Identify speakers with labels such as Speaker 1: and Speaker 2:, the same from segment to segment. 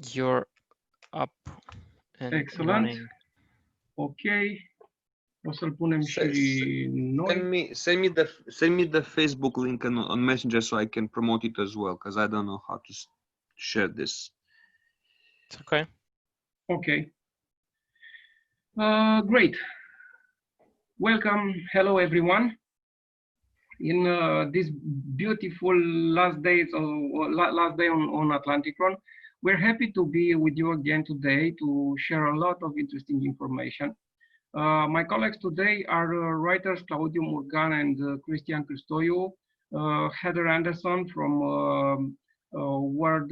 Speaker 1: You're up and
Speaker 2: Excellent.
Speaker 1: running.
Speaker 2: Ok. O să-l punem și noi.
Speaker 3: Send me the Facebook link on Messenger so I can promote it as well, because I don't know how to share this.
Speaker 1: It's okay.
Speaker 2: Okay. Great. Welcome. Hello, everyone. In this beautiful last day on Atlantykron, we're happy to be with you again today to share a lot of interesting information. My colleagues today are writers Claudiu Murgan and Cristian Cristoiu, Heather Anderson from Word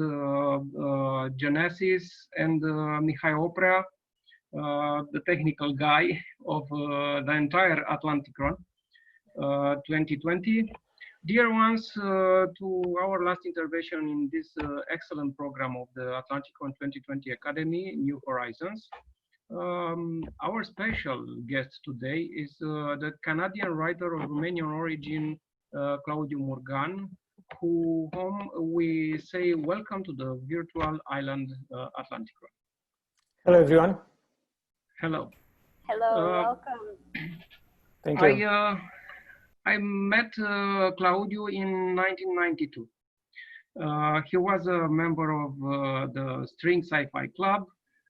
Speaker 2: Genesis, and Mihai Oprea, the technical guy of the entire Atlantykron 2020. Dear ones, to our last intervention in this excellent program of the Atlantykron 2020 Academy, New Horizons. Our special guest today is the Canadian writer of Romanian origin, Claudiu Murgan, whom we say welcome to the virtual island Atlantykron.
Speaker 4: Hello, everyone.
Speaker 2: Hello.
Speaker 5: Hello, welcome.
Speaker 4: Thank you.
Speaker 2: I met Claudiu in 1992. He was a member of the String Sci-Fi Club.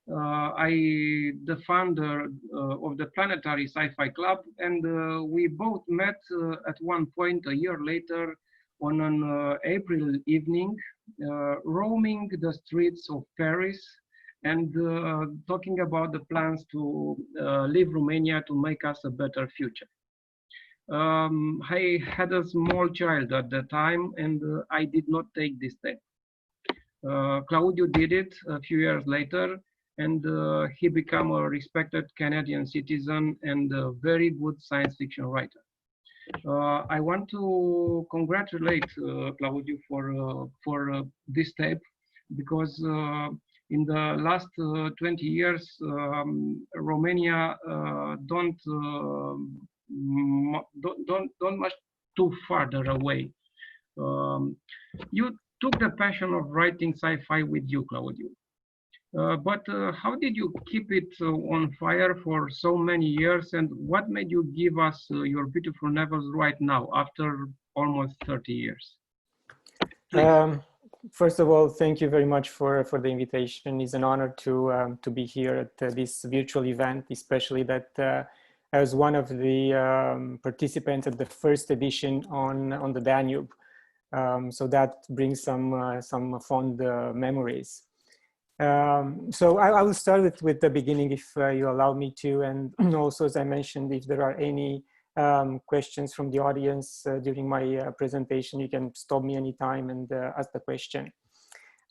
Speaker 2: The founder of the Planetary Sci-Fi Club, and we both met at one point a year later on an April evening, roaming the streets of Paris and talking about the plans to leave Romania to make us a better future. I had a small child at the time, and I did not take this step. Claudiu did it a few years later, and he became a respected Canadian citizen and a very good science fiction writer. I want to congratulate Claudiu for this step, because in the last 20 years, Romania don't much too farther away. You took the passion of writing sci-fi with you, Claudiu. But how did you keep it on fire for so many years, and what made you give us your beautiful novels right now after almost 30 years?
Speaker 4: First of all, thank you very much for the invitation. It's an honor to be here at this virtual event, especially that I was one of the participants at the first edition on the Danube. So that brings some fond memories. So I will start with the beginning, if you allow me to, and also, as I mentioned, if there are any questions from the audience during my presentation, you can stop me anytime and ask the question.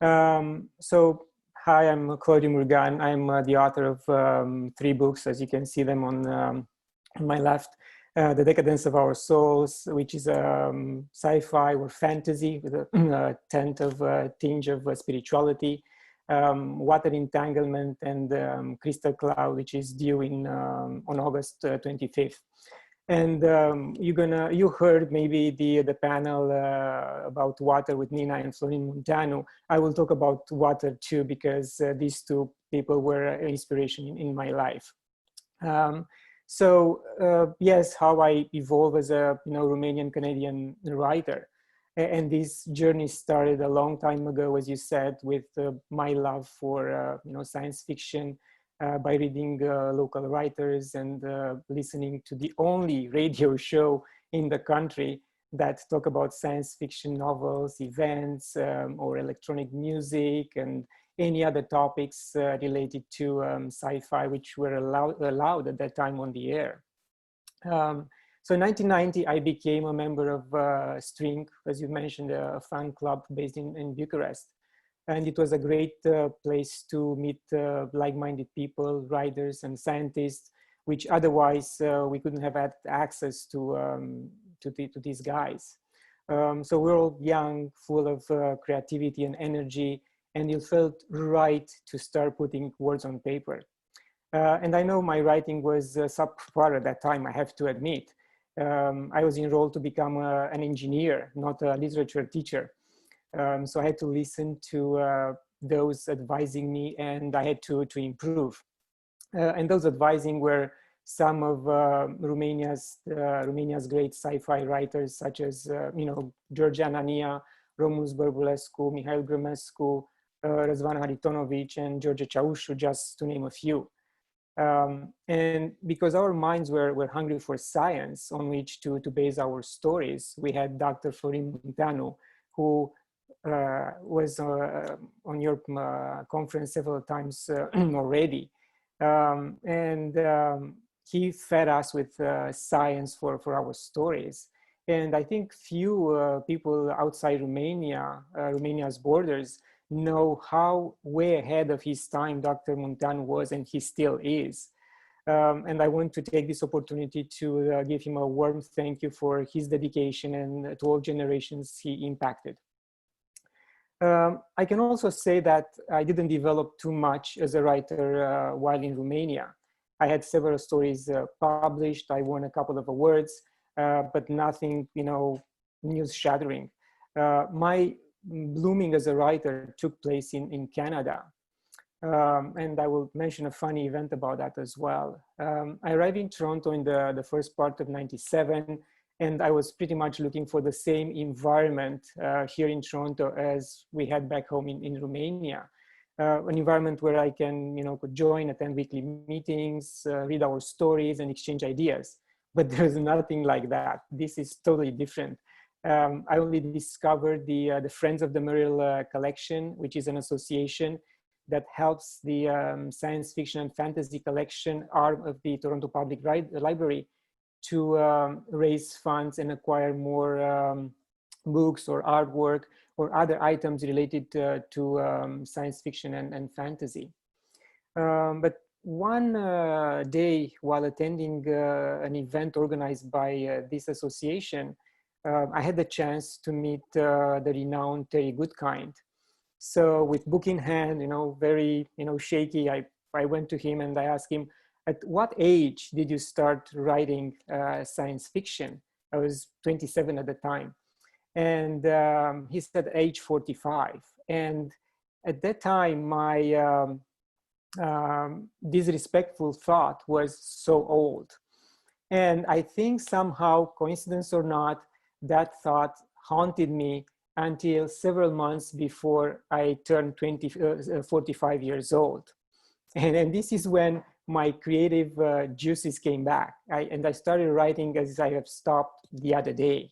Speaker 4: So hi, I'm Claudiu Murgan. I'm the author of 3 books, as you can see them on my left. The Decadence of Our Souls, which is sci-fi or fantasy with a tinge of spirituality. Water Entanglement, and Crystal Cloud, which is due on August 25th. And you heard maybe the panel about water with Nina and Florin Munteanu. I will talk about water too, because these 2 people were an inspiration in my life. Yes, how I evolved as a Romanian-Canadian writer. And this journey started a long time ago, as you said, with my love for science fiction, by reading local writers and listening to the only radio show in the country that talk about science fiction novels, events, or electronic music, and any other topics related to sci-fi, which were allowed at that time on the air. So in 1990, I became a member of String, as you mentioned, a fan club based in Bucharest. And it was a great place to meet like-minded people, writers and scientists, which otherwise we couldn't have had access to these guys. So we're all young, full of creativity and energy, and it felt right to start putting words on paper. And I know my writing was subpar at that time, I have to admit. I was enrolled to become an engineer, not a literature teacher. So I had to listen to those advising me, and I had to improve. And those advising were some of Romania's great sci-fi writers, such as George Anania, Romus Bărbulescu, Mihail Grămescu, Răzvan Haritonovic, and George Ceaușu, just to name a few. And because our minds were hungry for science on which to base our stories, we had Dr. Florin Munteanu, who was on your conference several times already. He fed us with science for our stories. And I think few people outside Romania, Romania's borders, know how way ahead of his time Dr. Munteanu was, and he still is. And I want to take this opportunity to give him a warm thank you for his dedication and to all generations he impacted. I can also say that I didn't develop too much as a writer while in Romania. I had several stories published. I won a couple of awards, but nothing, news-shattering. My blooming as a writer took place in Canada. And I will mention a funny event about that as well. I arrived in Toronto in the first part of '97, and I was pretty much looking for the same environment here in Toronto as we had back home in Romania. An environment where I can, could join, attend weekly meetings, read our stories and exchange ideas. But there's nothing like that. This is totally different. I only discovered the Friends of the Merrill collection, which is an association that helps the science fiction and fantasy collection arm of the Toronto Public Library to raise funds and acquire more books or artwork or other items related to science fiction and fantasy. But one day while attending an event organized by this association, I had the chance to meet the renowned Terry Goodkind. So with book in hand, very, shaky, I went to him and I asked him, at what age did you start writing science fiction? I was 27 at the time. And he said age 45. And at that time, my disrespectful thought was so old. And I think somehow, coincidence or not, that thought haunted me until several months before I turned 45 years old. And this is when my creative juices came back. And I started writing as I have stopped the other day.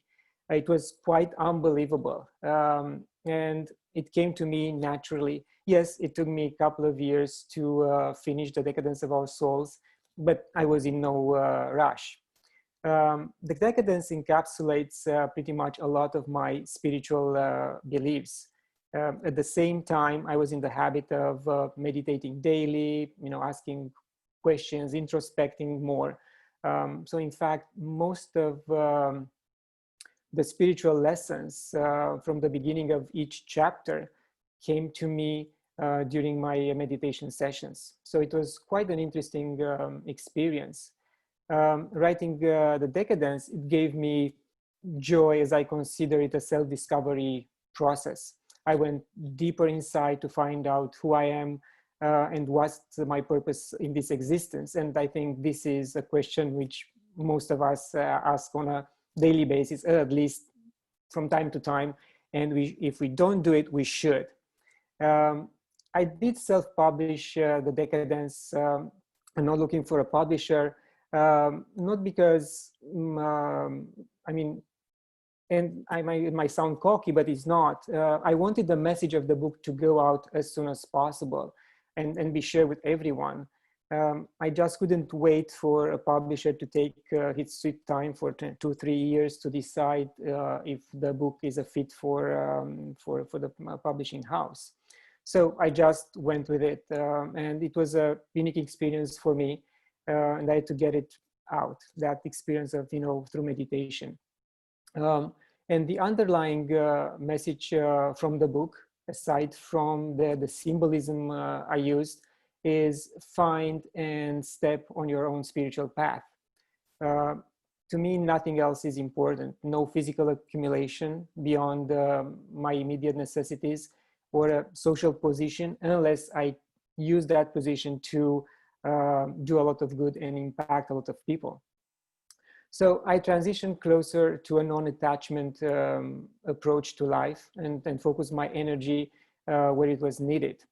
Speaker 4: It was quite unbelievable. And it came to me naturally. Yes, it took me a couple of years to finish The Decadence of Our Souls, but I was in no rush. The Decadence encapsulates pretty much a lot of my spiritual beliefs. At the same time, I was in the habit of meditating daily, asking questions, introspecting more. So in fact, most of the spiritual lessons from the beginning of each chapter came to me during my meditation sessions. So it was quite an interesting experience. Writing The Decadence, it gave me joy as I consider it a self-discovery process. I went deeper inside to find out who I am and what's my purpose in this existence. And I think this is a question which most of us ask on a daily basis, at least from time to time. And if we don't do it, we should. I did self-publish The Decadence. I'm not looking for a publisher. Not because, and it might sound cocky, but it's not. I wanted the message of the book to go out as soon as possible and be shared with everyone. I just couldn't wait for a publisher to take his sweet time for 2-3 years to decide if the book is a fit for the publishing house. So I just went with it, and it was a unique experience for me. And I had to get it out, that experience of, through meditation. And the underlying message from the book, aside from the symbolism I used, is find and step on your own spiritual path. To me, nothing else is important. No physical accumulation beyond my immediate necessities, or a social position unless I use that position to do a lot of good and impact a lot of people. So I transitioned closer to a non-attachment approach to life and focus my energy where it was needed.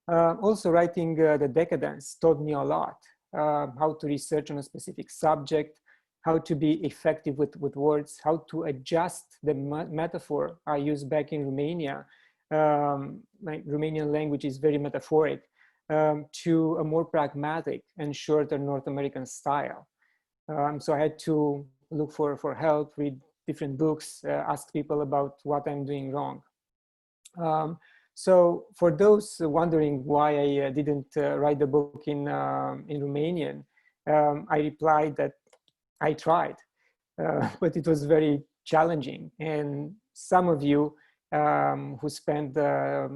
Speaker 4: Also writing the Decadence taught me a lot, how to research on a specific subject, how to be effective with words, how to adjust the metaphor I used back in Romania. My Romanian language is very metaphoric, to a more pragmatic and shorter North American style. So I had to look for help, read different books, ask people about what I'm doing wrong. So for those wondering why I didn't write the book in Romanian, I replied that I tried, but it was very challenging. And some of you who spent a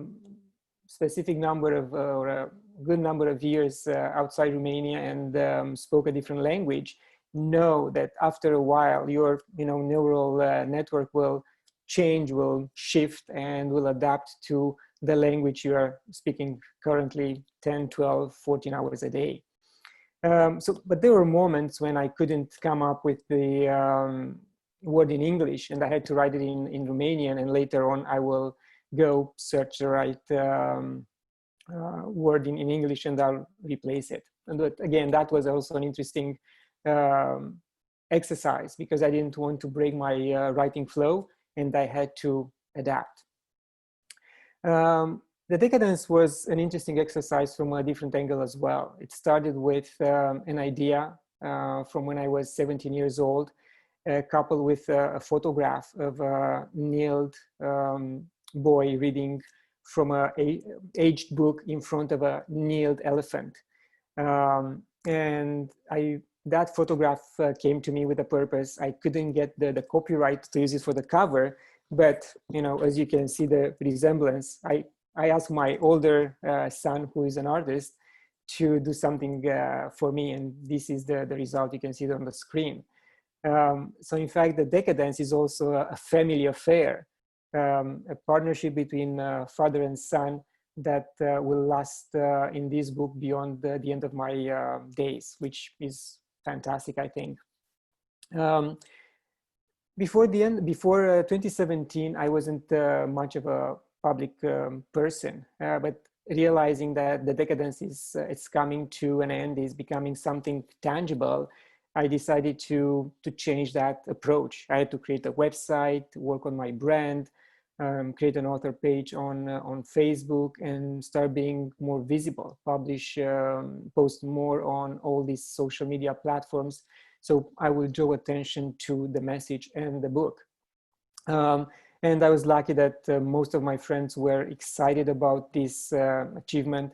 Speaker 4: specific number of, or a good number of years outside Romania and spoke a different language, know that after a while your neural network will change, will shift, and will adapt to the language you are speaking currently 10, 12, 14 hours a day. But there were moments when I couldn't come up with the word in English, and I had to write it in Romanian, and later on I will go search the right word in English and I'll replace it. And again, that was also an interesting exercise because I didn't want to break my writing flow, and I had to adapt. The Decadence was an interesting exercise from a different angle as well. It started with an idea from when I was 17 years old, coupled with a photograph of a kneeled boy reading from an aged book in front of a kneeled elephant. And that photograph came to me with a purpose. I couldn't get the copyright to use it for the cover, but as you can see the resemblance, I asked my older son, who is an artist, to do something for me, and this is the result. You can see it on the screen. So in fact, the Decadence is also a family affair, a partnership between father and son that will last in this book beyond the end of my days, which is fantastic, I think. Before 2017, I wasn't much of a public person, but realizing that the Decadence is it's coming to an end, is becoming something tangible, I decided to change that approach. I had to create a website, work on my brand, create an author page on Facebook, and start being more visible, publish, post more on all these social media platforms. So I will draw attention to the message and the book. And I was lucky that most of my friends were excited about this achievement.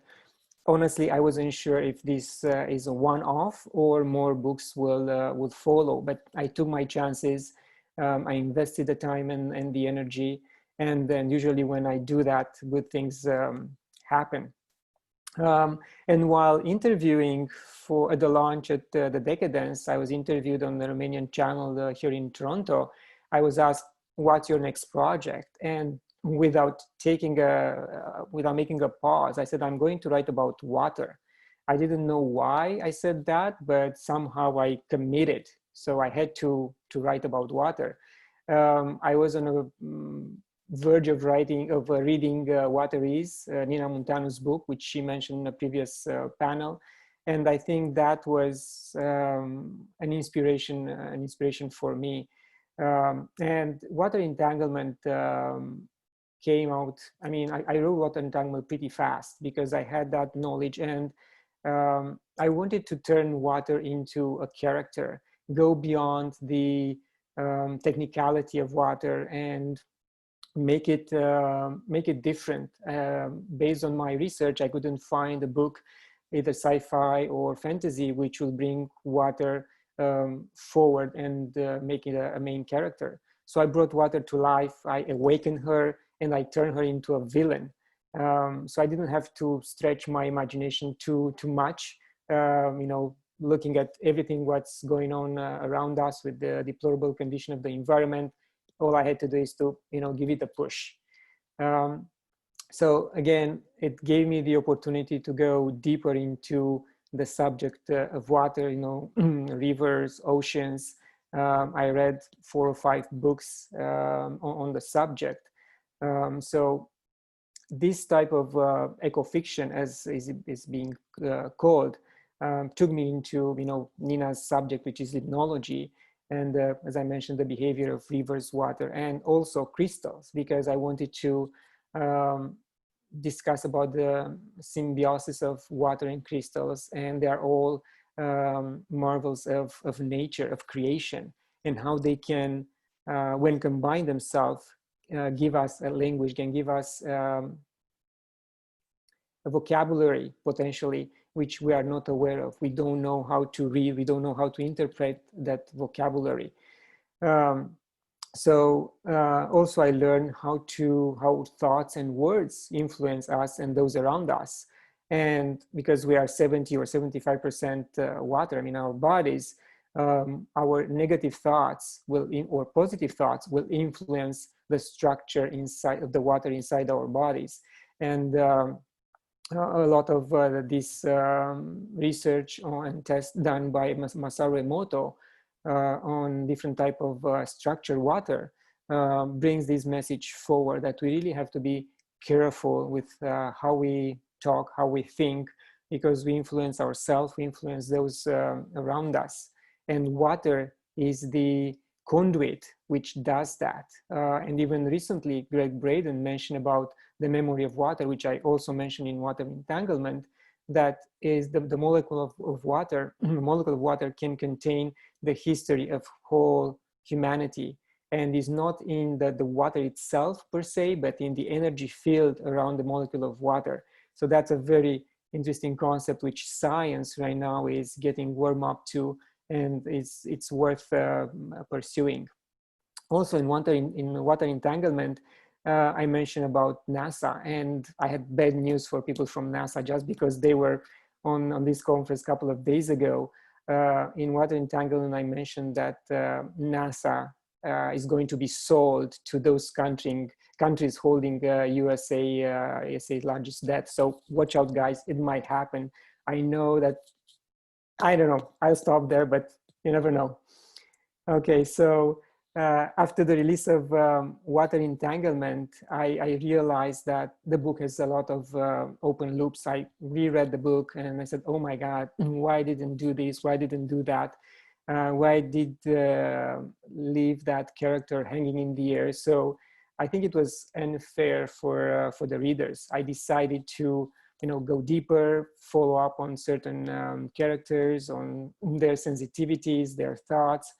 Speaker 4: Honestly, I wasn't sure if this is a one-off or more books will follow, but I took my chances. I invested the time and the energy. And then usually when I do that, good things happen. And while interviewing at the launch at the Decadence, I was interviewed on the Romanian channel here in Toronto. I was asked, what's your next project? And without making a pause, I said, I'm going to write about water. I didn't know why I said that, but somehow I committed. So I had to write about water. I was on a verge of reading Water Is, Nina Munteanu's book, which she mentioned in a previous panel. And I think that was an inspiration for me. And Water Entanglement came out. I mean, I wrote Water Entanglement pretty fast because I had that knowledge, and I wanted to turn water into a character, go beyond the technicality of water and make it different. Based on my research, I couldn't find a book, either sci-fi or fantasy, which will bring water forward and make it a main character. So I brought water to life. I awakened her and I turned her into a villain. So I didn't have to stretch my imagination too much. Looking at everything what's going on around us with the deplorable condition of the environment, all I had to do is to give it a push. So again, it gave me the opportunity to go deeper into the subject of water, you know, rivers, oceans. I read 4 or 5 books on the subject. So this type of ecofiction, as is being called, took me into, you know, Nina's subject, which is limnology, and as I mentioned, the behavior of rivers, water, and also crystals, because I wanted to discuss about the symbiosis of water and crystals, and they are all marvels of nature, of creation, and how they can, when combined themselves, give us a language, can give us a vocabulary potentially, which we are not aware of. We don't know how to read, we don't know how to interpret that vocabulary. Also I learned how thoughts and words influence us and those around us. And because we are 70 or 75% water, I mean, our bodies, our negative thoughts or positive thoughts will influence the structure inside of the water inside our bodies. And a lot of this research and tests done by Masaru Emoto on different type of structured water brings this message forward, that we really have to be careful with how we talk, how we think, because we influence ourselves, we influence those around us. And water is the conduit which does that. And even recently, Greg Braden mentioned about the memory of water, which I also mentioned in Water Entanglement, that is the molecule of water, molecule of water can contain the history of whole humanity, and is not in the water itself per se, but in the energy field around the molecule of water. So that's a very interesting concept which science right now is getting warm up to, and it's worth pursuing. Also in water entanglement, I mentioned about NASA, and I had bad news for people from NASA just because they were on this conference a couple of days ago. In water entanglement, I mentioned that NASA is going to be sold to those countries holding USA's largest debt. So watch out, guys, it might happen. I know that, I don't know, I'll stop there, but you never know. Okay, so after the release of Water Entanglement, I realized that the book has a lot of open loops. I reread the book and I said, oh my God, why didn't do this? Why didn't do that? Why did leave that character hanging in the air? So I think it was unfair for the readers. I decided to, you know, go deeper, follow up on certain characters, on their sensitivities, their thoughts.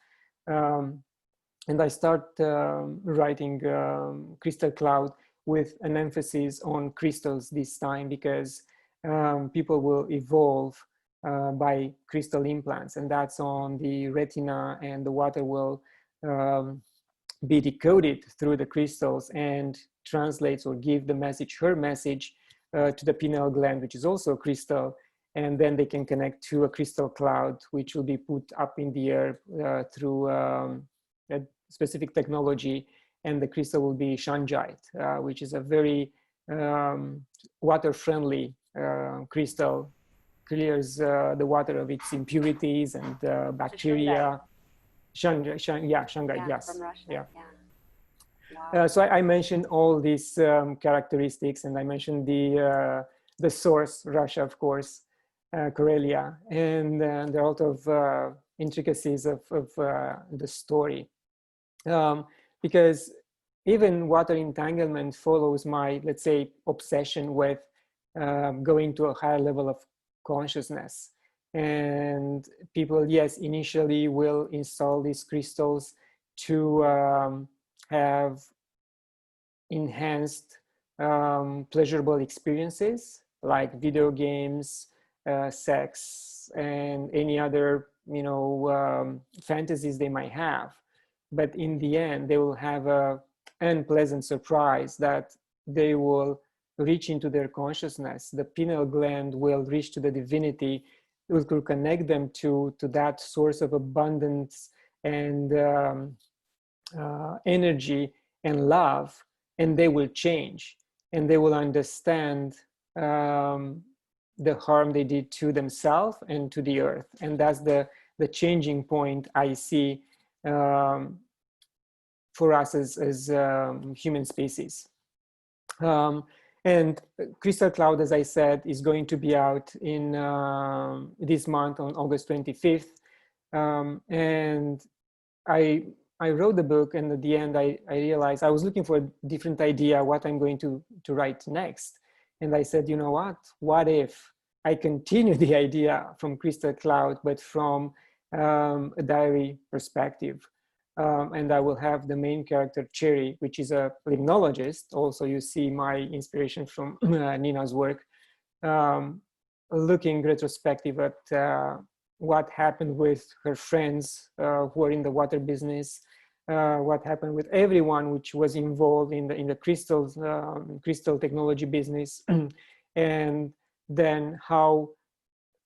Speaker 4: And I start writing Crystal Cloud with an emphasis on crystals this time, because people will evolve by crystal implants, and that's on the retina, and the water will be decoded through the crystals and translates or give the message, her message, to the pineal gland, which is also a crystal, and then they can connect to a crystal cloud, which will be put up in the air through a specific technology, and the crystal will be shungite, which is a very water-friendly crystal, clears the water of its impurities and bacteria. Shungite, yes.
Speaker 5: From Russia.
Speaker 4: Yeah.
Speaker 5: Wow.
Speaker 4: So I mentioned all these characteristics, and I mentioned the source, Russia, of course, Karelia, and there are a lot of intricacies of the story. Because even Water Entanglement follows my, let's say, obsession with going to a higher level of consciousness. And people, yes, initially will install these crystals to have enhanced pleasurable experiences like video games, sex, and any other, you know, fantasies they might have. But in the end, they will have an unpleasant surprise that they will reach into their consciousness. The pineal gland will reach to the divinity. It will connect them to that source of abundance and energy and love, and they will change. and they will understand the harm they did to themselves and to the earth. And that's the changing point I see for us as human species. And Crystal Cloud, as I said, is going to be out in this month on August 25th. And I wrote the book, and at the end I realized I was looking for a different idea what I'm going to write next. And I said, you know what if I continue the idea from Crystal Cloud, but from a diary perspective. And I will have the main character, Cherry, which is a limnologist. Also, you see my inspiration from Nina's work, looking retrospective at what happened with her friends who are in the water business, what happened with everyone which was involved in the crystal technology business, and then how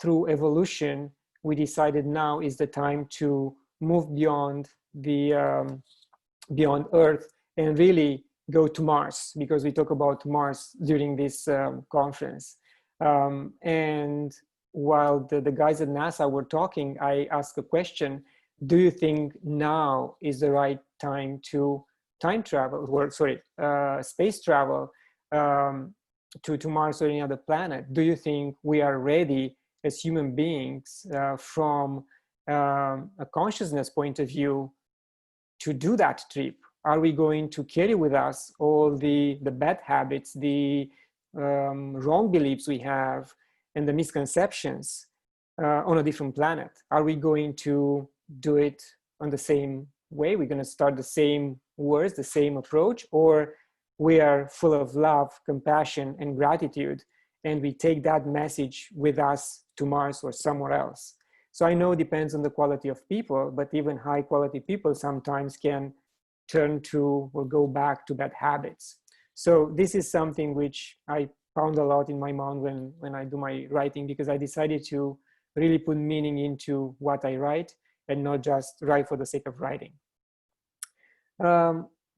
Speaker 4: through evolution we decided now is the time to move beyond beyond Earth and really go to Mars, because we talk about Mars during this conference. And while the guys at NASA were talking, I asked a question: do you think now is the right time to time travel, or sorry, space travel to Mars or any other planet? Do you think we are ready as human beings from a consciousness point of view to do that trip? Are we going to carry with us all the bad habits, the wrong beliefs we have, and the misconceptions on a different planet? Are we going to do it on the same way? We're going to start the same words, the same approach, or we are full of love, compassion, and gratitude, and we take that message with us to Mars or somewhere else? So I know it depends on the quality of people, but even high quality people sometimes can turn to or go back to bad habits. So this is something which I found a lot in my mind when I do my writing, because I decided to really put meaning into what I write and not just write for the sake of writing.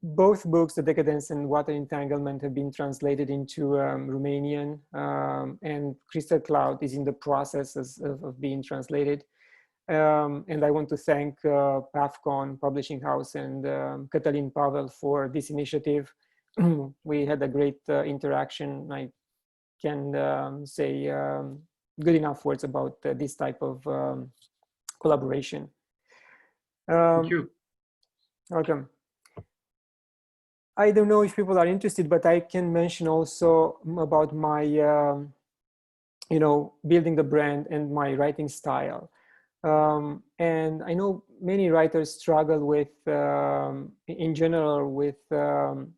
Speaker 4: Both books, The Decadence and Water Entanglement, have been translated into Romanian, and Crystal Cloud is in the process of being translated. And I want to thank PathCon Publishing House and Cătălin Pavel for this initiative. We had a great interaction. I can say good enough words about this type of collaboration.
Speaker 2: Thank you.
Speaker 4: Welcome. I don't know if people are interested, but I can mention also about my, building the brand and my writing style. And I know many writers struggle with, in general, with, going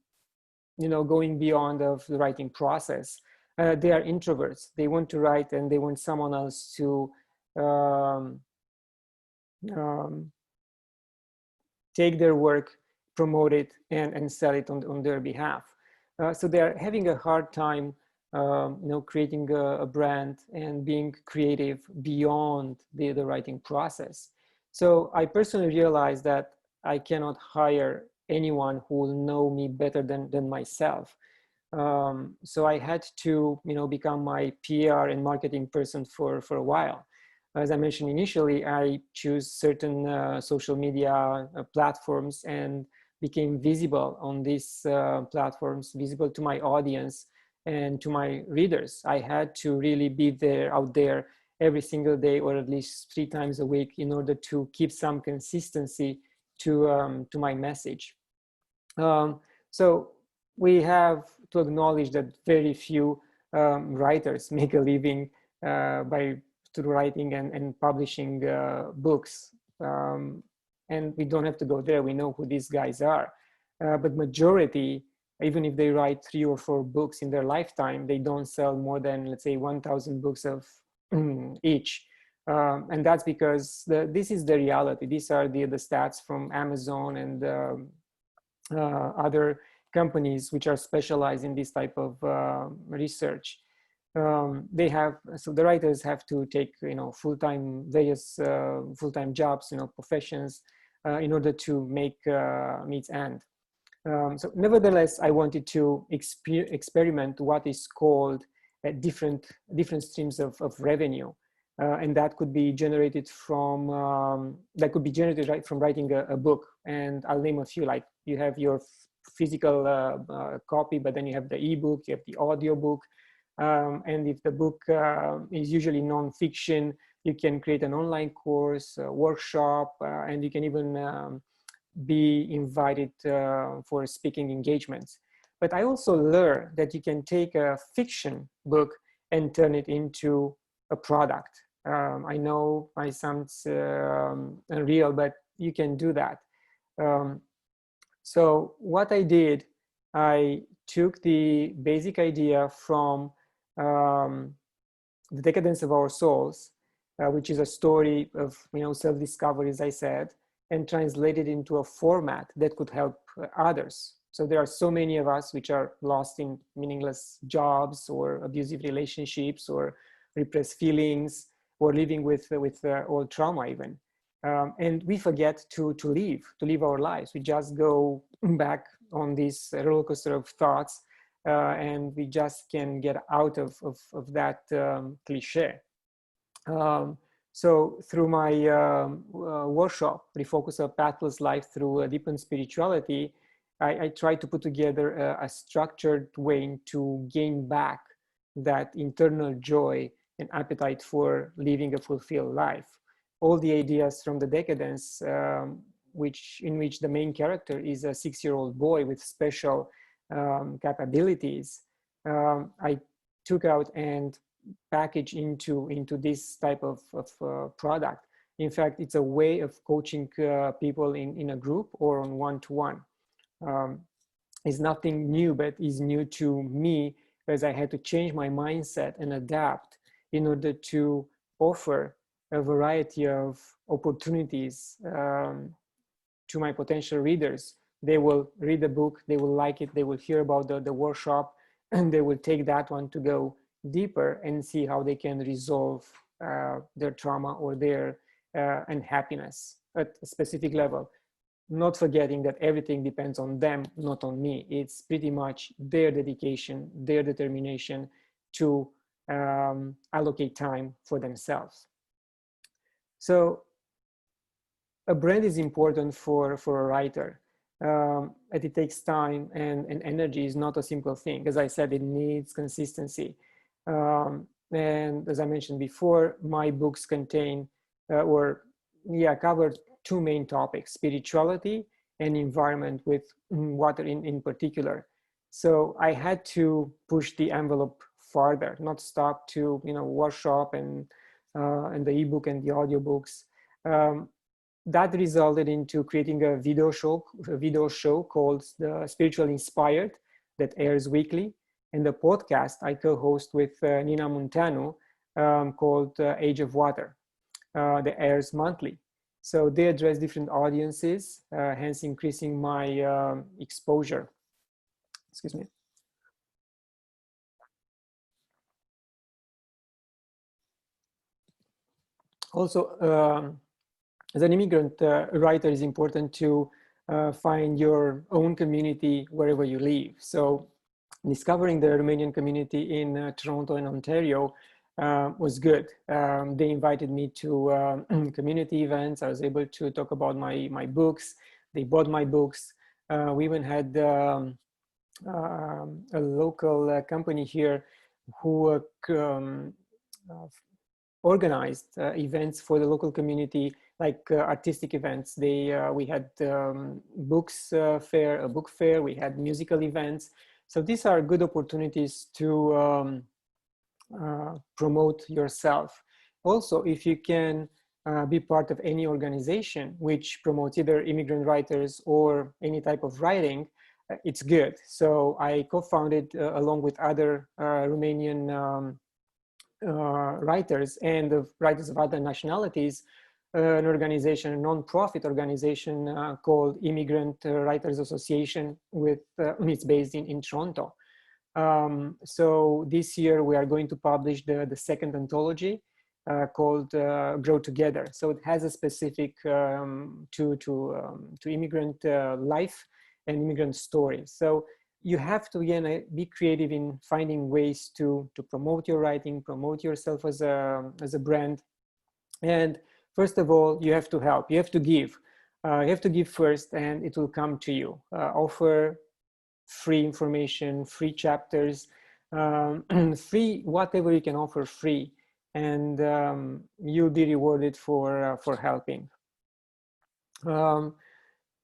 Speaker 4: beyond of the writing process. They are introverts. They want to write and they want someone else to take their work, promote it, and sell it on their behalf. So they are having a hard time creating a brand and being creative beyond the writing process. So I personally realized that I cannot hire anyone who will know me better than myself. So I had to, become my PR and marketing person for a while. As I mentioned initially, I choose certain social media platforms and became visible on these platforms, visible to my audience and to my readers. I had to really be out there every single day, or at least 3 times a week, in order to keep some consistency to my message. So we have to acknowledge that very few writers make a living through writing and publishing books. And we don't have to go there. We know who these guys are. But majority, even if they write 3 or 4 books in their lifetime, they don't sell more than, let's say, 1,000 books of each. And that's because this is the reality. These are the stats from Amazon and other companies which are specialized in this type of research. So the writers have to take, various full-time jobs, professions, in order to make meets end. So nevertheless, I wanted to experiment what is called different streams of revenue. And that could be generated from, right from writing a book. And I'll name a few, like you have your physical copy, but then you have the ebook, you have the audio book. And if the book is usually non-fiction, you can create an online course, a workshop, and you can even be invited for speaking engagements. But I also learned that you can take a fiction book and turn it into a product. I know it sounds unreal, but you can do that. So what I did, I took the basic idea from The Decadence of Our Souls, which is a story of self-discovery, as I said, and translated into a format that could help others. So there are so many of us which are lost in meaningless jobs or abusive relationships or repressed feelings or living with old trauma even. And we forget to live our lives. We just go back on this roller coaster of thoughts and we just can get out of that cliche. So through my workshop, Refocus a Pathless Life Through a Deepened Spirituality, I try to put together a structured way to gain back that internal joy and appetite for living a fulfilled life. All the ideas from the Decadence, in which the main character is a 6-year-old boy with special capabilities, I took out and package into this type of product. In fact, it's a way of coaching people in a group or on one-to-one. It's nothing new, but is new to me because I had to change my mindset and adapt in order to offer a variety of opportunities to my potential readers. They will read the book, they will like it, they will hear about the workshop, and they will take that one to go deeper and see how they can resolve their trauma or their unhappiness at a specific level. Not forgetting that everything depends on them, not on me. It's pretty much their dedication, their determination to allocate time for themselves. So a brand is important for a writer. And it takes time and energy is not a simple thing. As I said, it needs consistency. And as I mentioned before, my books contain cover two main topics: spirituality and environment, with water in particular. So I had to push the envelope farther, not stop to workshop and the ebook and the audiobooks. That resulted into creating a video show called The Spiritual Inspired that airs weekly, and the podcast I co-host with Nina Munteanu called Age of Water that airs monthly. So they address different audiences, hence increasing my exposure. Excuse me. Also, as an immigrant writer, it's important to find your own community wherever you live. So discovering the Romanian community in Toronto and Ontario was good. They invited me to community events. I was able to talk about my books. They bought my books. We even had a local company here who organized events for the local community, like artistic events. We had a book fair, we had musical events. So these are good opportunities to promote yourself. Also, if you can be part of any organization which promotes either immigrant writers or any type of writing, it's good. So I co-founded along with other Romanian writers and of writers of other nationalities, an organization, a non-profit organization called Immigrant Writers Association. It's based in Toronto. So this year we are going to publish the second anthology called Grow Together. So it has a specific to immigrant life, and immigrant stories. So you have to, again, be creative in finding ways to promote your writing, promote yourself as a brand. And first of all, you have to help, you have to give. You have to give first, and it will come to you. Offer free information, free chapters, free, whatever you can offer free, and you'll be rewarded for helping.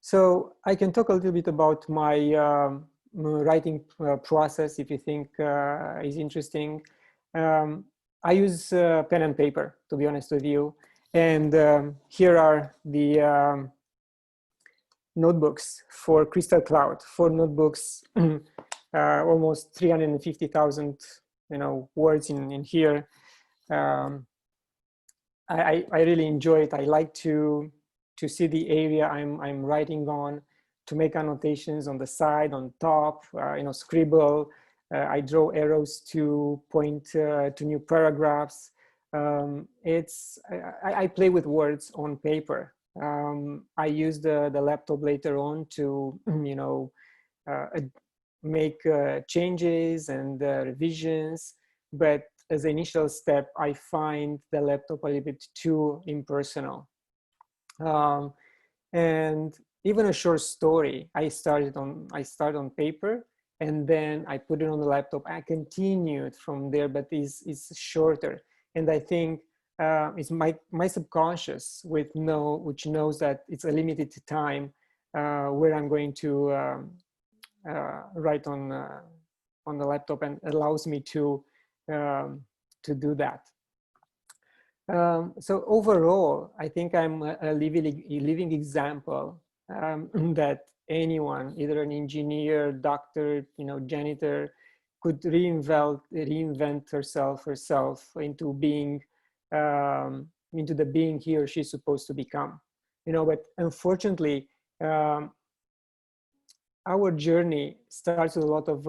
Speaker 4: So I can talk a little bit about my writing process if you think is interesting. I use pen and paper, to be honest with you. And here are the notebooks for Crystal Cloud, 4 notebooks, almost 350,000 words in here. I really enjoy it. I like to see the area I'm writing on, to make annotations on the side, on top, scribble. I draw arrows to point to new paragraphs. I play with words on paper. I use the laptop later on to, make changes and revisions. But as an initial step, I find the laptop a little bit too impersonal. And even a short story, I start on paper, and then I put it on the laptop. I continue it from there, but it's shorter. And I think it's my subconscious which knows that it's a limited time where I'm going to write on the laptop, and allows me to do that. So overall, I think I'm a living example that anyone, either an engineer, doctor, janitor, could reinvent herself into being, into the being he or she's supposed to become. But unfortunately, our journey starts with a lot of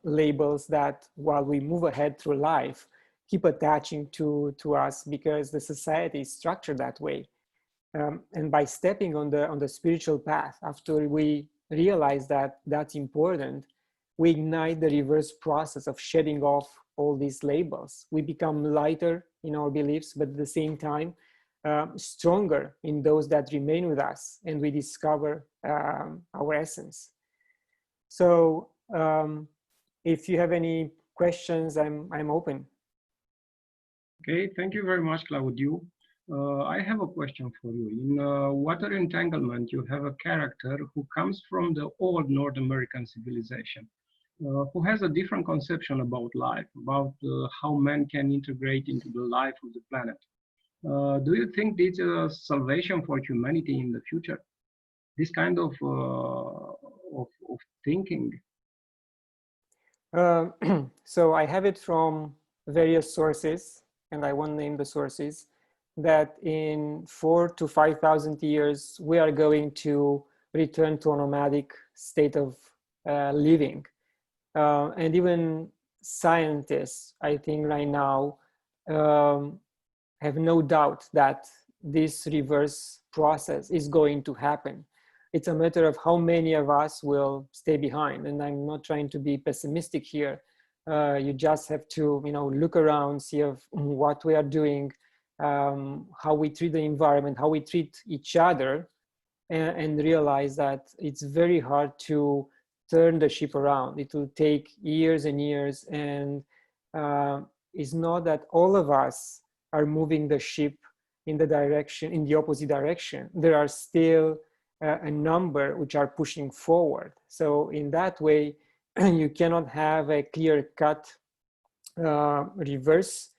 Speaker 4: labels that, while we move ahead through life, keep attaching to us, because the society is structured that way. And by stepping on the spiritual path, after we realize that that's important, we ignite the reverse process of shedding off all these labels. We become lighter in our beliefs, but at the same time, stronger in those that remain with us, and we discover our essence. So if you have any questions, I'm open.
Speaker 2: Okay, thank you very much, Claudiu. I have a question for you. In Water Entanglement, you have a character who comes from the old North American civilization, who has a different conception about life, about how man can integrate into the life of the planet. Do you think this is a salvation for humanity in the future? This kind of thinking?
Speaker 4: So I have it from various sources, and I won't name the sources, that in 4,000 to 5,000 years, we are going to return to a nomadic state of living. And even scientists, I think right now, have no doubt that this reverse process is going to happen. It's a matter of how many of us will stay behind. And I'm not trying to be pessimistic here. You just have to, look around, see what we are doing, how we treat the environment, how we treat each other, and realize that it's very hard to turn the ship around. It will take years and years, and it's not that all of us are moving the ship in the opposite direction. There are still a number which are pushing forward. So in that way, you cannot have a clear-cut reverser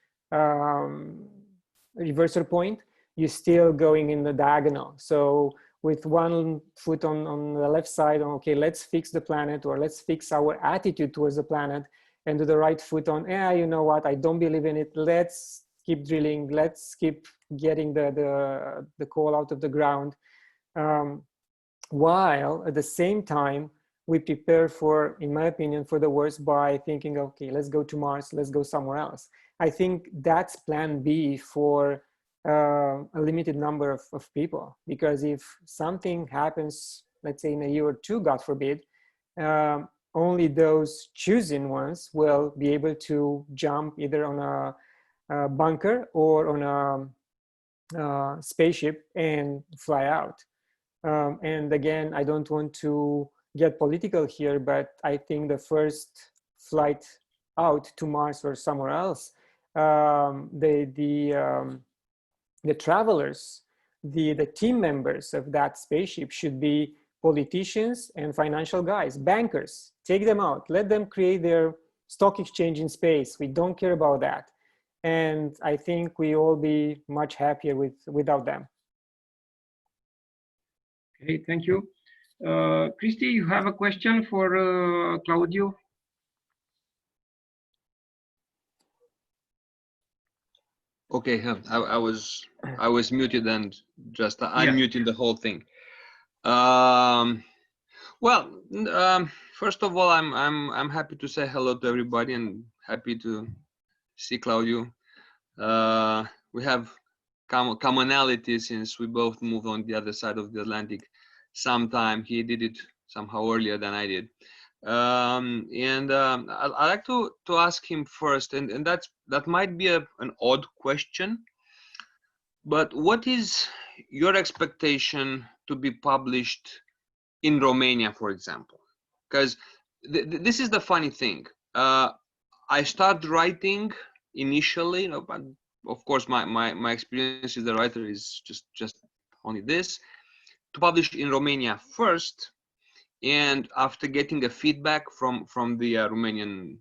Speaker 4: point. You're still going in the diagonal. So with one foot on the left side, okay, let's fix the planet, or let's fix our attitude towards the planet, and to the right foot on, you know what, I don't believe in it. Let's keep drilling. Let's keep getting the coal out of the ground. While at the same time, we prepare for, in my opinion, for the worst by thinking, okay, let's go to Mars, let's go somewhere else. I think that's plan B for a limited number of people, because if something happens let's say in a year or two, God forbid, only those chosen ones will be able to jump either on a bunker or on a spaceship and fly out. And again, I don't want to get political here, but I think the first flight out to Mars or somewhere else, the travelers, the team members of that spaceship should be politicians and financial guys, bankers. Take them out, let them create their stock exchange in space. We don't care about that. And I think we all be much happier without them.
Speaker 2: Okay, thank you. Christy, you have a question for Claudiu?
Speaker 3: Okay, I was muted and just unmuting the whole thing. First of all, I'm happy to say hello to everybody and happy to see Claudiu. We have commonality since we both moved on the other side of the Atlantic sometime. He did it somehow earlier than I did. I'd like to ask him first, and that might be an odd question, but what is your expectation to be published in Romania, for example? Because this is the funny thing. I started writing initially, but of course my experience as a writer is just only this, to publish in Romania first. And after getting a feedback from the Romanian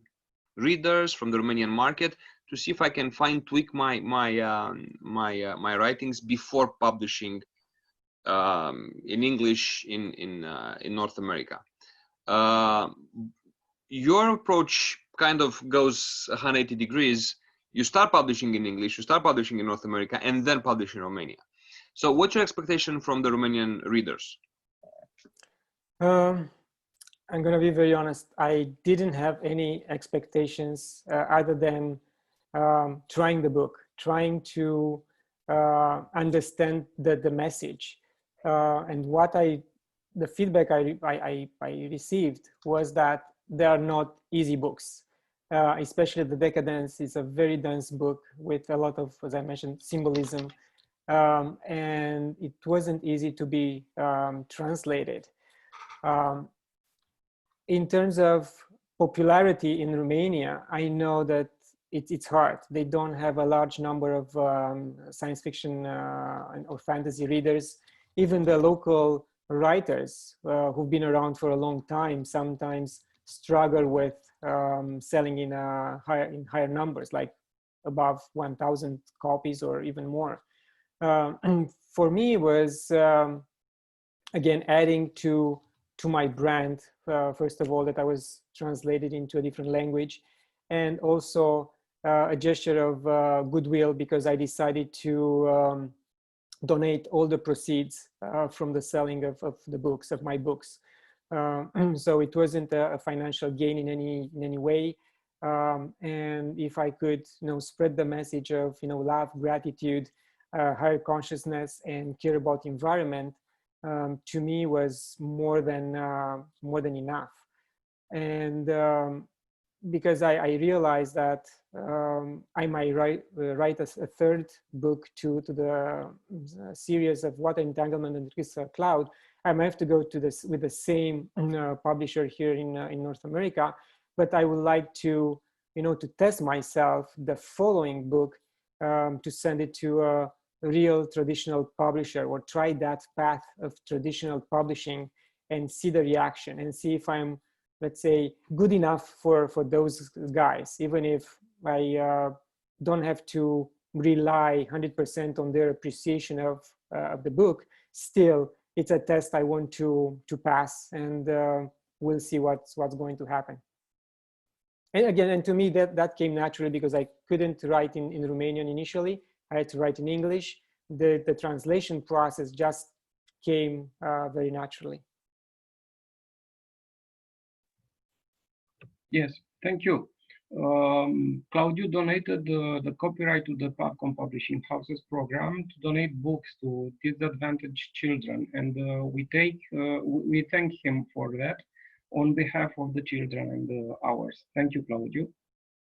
Speaker 3: readers, from the Romanian market, to see if I can fine tweak my writings before publishing in English in North America. Your approach kind of goes 180 degrees. You start publishing in English, you start publishing in North America, and then publish in Romania. So what's your expectation from the Romanian readers?
Speaker 4: I'm going to be very honest. I didn't have any expectations other than trying the book, trying to understand the message. And the feedback I received was that they are not easy books. Especially The Decadence is a very dense book with a lot of, as I mentioned, symbolism. And it wasn't easy to be translated. In terms of popularity in Romania, I know that it's hard. They don't have a large number of science fiction or fantasy readers. Even the local writers who've been around for a long time sometimes struggle with selling in higher numbers, like above 1,000 copies or even more. For me, it was again adding to my brand. First of all, that I was translated into a different language, and also a gesture of goodwill, because I decided to donate all the proceeds from the selling of the books, of my books. So it wasn't a financial gain in any way. And if I could, spread the message of, love, gratitude, higher consciousness, and care about the environment, to me was more than enough. And because I realized that I might write a third book to the series of Water, Entanglement, and Crystal Cloud, I might have to go with the same publisher here in North America. But I would like to, to test myself, the following book, to send it to a real traditional publisher, or try that path of traditional publishing and see the reaction and see if I'm, let's say, good enough for those guys, even if I don't have to rely 100% on their appreciation of the book. Still, it's a test I want to pass, and we'll see what's going to happen. And again, and to me, that came naturally, because I couldn't write in Romanian initially. I had to write in English. The translation process just came very naturally.
Speaker 2: Yes, thank you. Claudiu donated the copyright to the Papcom Publishing Houses program to donate books to disadvantaged children, and we thank him for that on behalf of the children and ours. Thank you, Claudiu.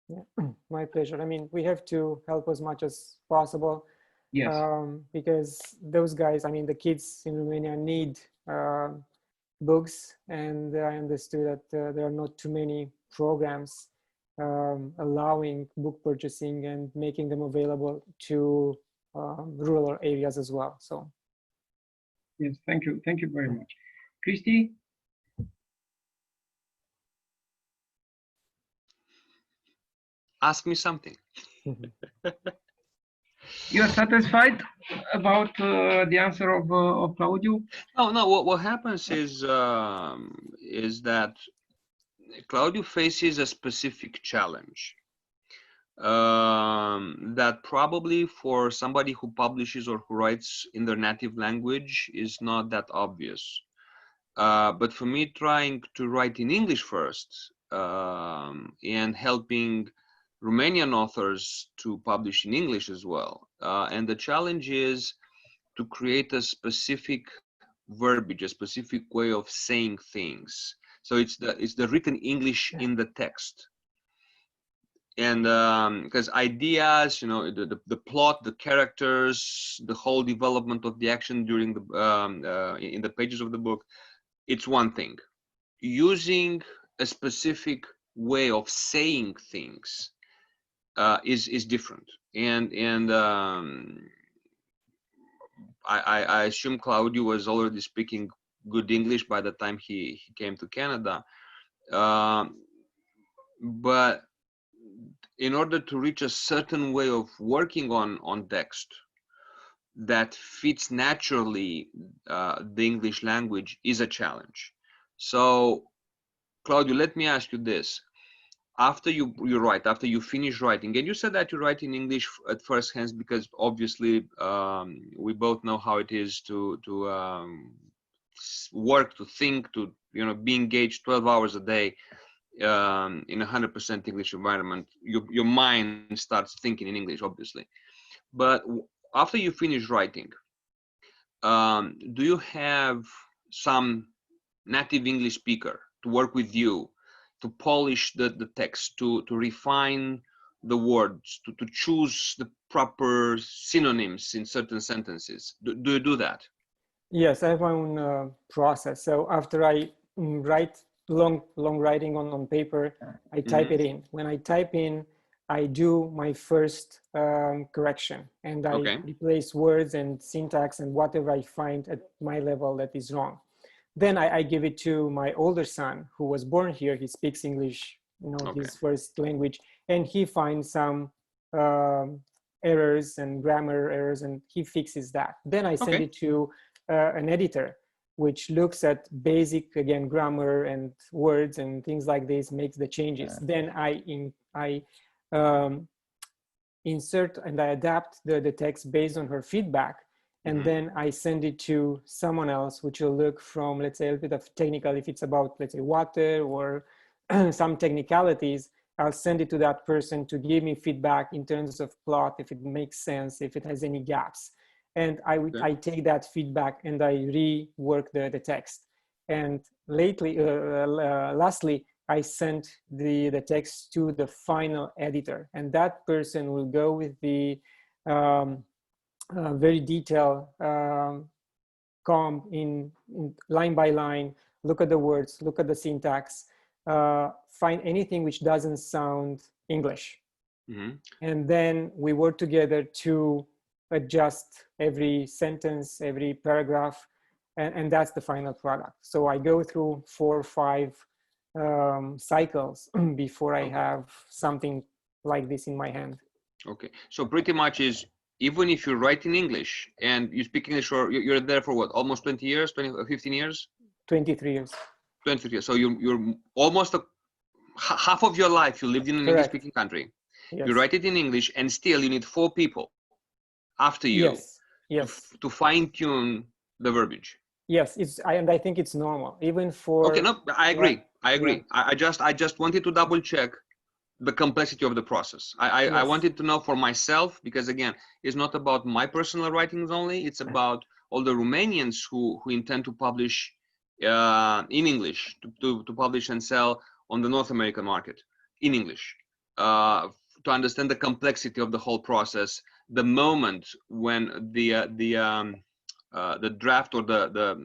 Speaker 4: Yeah, my pleasure. I mean, we have to help as much as possible.
Speaker 2: Yes.
Speaker 4: Because those guys, I mean, the kids in Romania need books, and I understood that there are not too many programs allowing book purchasing and making them available to rural areas as well. So,
Speaker 2: yes, thank you very much. Christy?
Speaker 3: Ask me something.
Speaker 2: You are satisfied about the answer of Claudiu?
Speaker 3: No. What happens is that Claudiu faces a specific challenge that probably for somebody who publishes or who writes in their native language is not that obvious. But for me, trying to write in English first and helping Romanian authors to publish in English as well. And the challenge is to create a specific verbiage, a specific way of saying things. So it's the written English in the text. And because ideas, you know, the plot, the characters, the whole development of the action during the in the pages of the book, it's one thing. Using a specific way of saying things is different. And I assume Claudiu was already speaking good English by the time he came to Canada. But in order to reach a certain way of working on text that fits naturally the English language is a challenge. So, Claudiu, let me ask you this. After you write, after you finish writing, and you said that you write in English at first hand because obviously we both know how it is to work, to think, to be engaged 12 hours a day in 100% English environment. Your mind starts thinking in English, obviously. But after you finish writing, do you have some native English speaker to work with you, to polish the text, to refine the words, to choose the proper synonyms in certain sentences? Do you do that?
Speaker 4: Yes, I have my own process. So after I write long writing on paper, I type it in. When I type in, I do my first correction, and I replace words and syntax and whatever I find at my level that is wrong. Then I give it to my older son, who was born here. He speaks English, his first language, and he finds some errors and grammar errors, and he fixes that. Then I send it to an editor, which looks at basic, again, grammar and words and things like this, makes the changes. Then I insert and I adapt the text based on her feedback. And then I send it to someone else, which will look from, let's say, a bit of technical, if it's about, let's say, water or some technicalities, I'll send it to that person to give me feedback in terms of plot, if it makes sense, if it has any gaps. And I take that feedback and I rework the text. And lastly, I sent the text to the final editor, and that person will go with the very detailed comb in line by line, look at the words, look at the syntax, find anything which doesn't sound English. And then we work together to adjust every sentence, every paragraph, and that's the final product. So I go through 4 or 5 cycles before I have something like this in my hand. Okay.
Speaker 3: So pretty much is, even if you write in English and you speak English, or you're there for what, almost 20 years, 15 years?
Speaker 4: 23 years. 23
Speaker 3: years. So you're almost half of your life you lived in an English-speaking country. Yes. You write it in English, and still you need 4 people after you to fine-tune the verbiage.
Speaker 4: Yes, and I think it's normal, even for.
Speaker 3: Okay, no, I agree. I agree. Yeah. I just wanted to double check the complexity of the process. I
Speaker 4: Yes.
Speaker 3: wanted to know for myself, because again, it's not about my personal writings only, it's about all the Romanians who intend to publish in English, to publish and sell on the North American market in English, to understand the complexity of the whole process, the moment when the draft or the